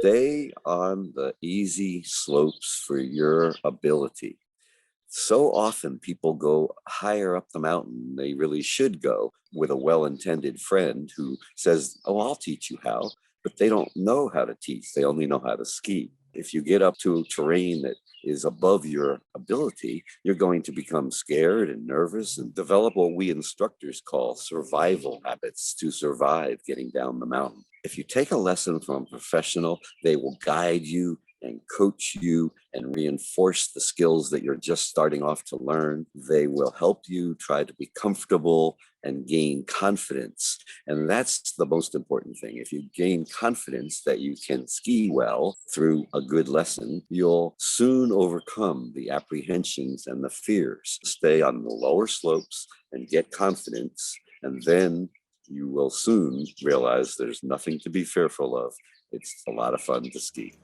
Stay on the easy slopes for your ability. So often people go higher up the mountain than they really should go with a well-intended friend who says, "Oh, I'll teach you how," but they don't know how to teach. They only know how to ski. If you get up to terrain that is above your ability, you're going to become scared and nervous and develop what we instructors call survival habits to survive getting down the mountain. If you take a lesson from a professional, they will guide you and coach you and reinforce the skills that you're just starting off to learn. They will help you try to be comfortable and gain confidence. And that's the most important thing. If you gain confidence that you can ski well through a good lesson, you'll soon overcome the apprehensions and the fears. Stay on the lower slopes and get confidence, and then you will soon realize there's nothing to be fearful of. It's a lot of fun to ski.